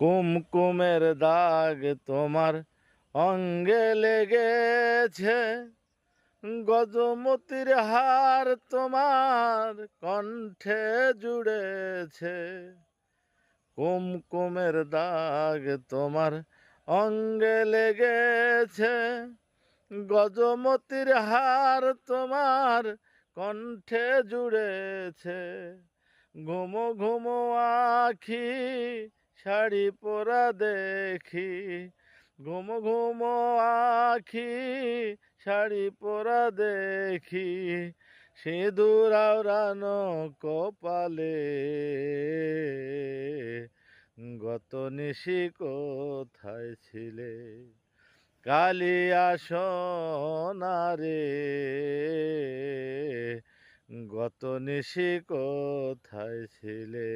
কুমকুমের দাগ তোমার অঙ্গে লেগেছে, গজমতির হার তোমার কণ্ঠে জুড়েছে। কুমকুমের দাগ তোমার অঙ্গে লেগেছে, গজমতির হার তোমার কণ্ঠে জুড়েছে। ঘুমো ঘুমো আখি শাড়ি পরা দেখি, ঘুমো ঘুমো আখি শাড়ি পরা দেখি, সিঁদুর আওড়ানো কপালে। গত নিশি কোথায় ছিলে, কালিয়া সোনারে, গত নিশি কোথায় ছিলে।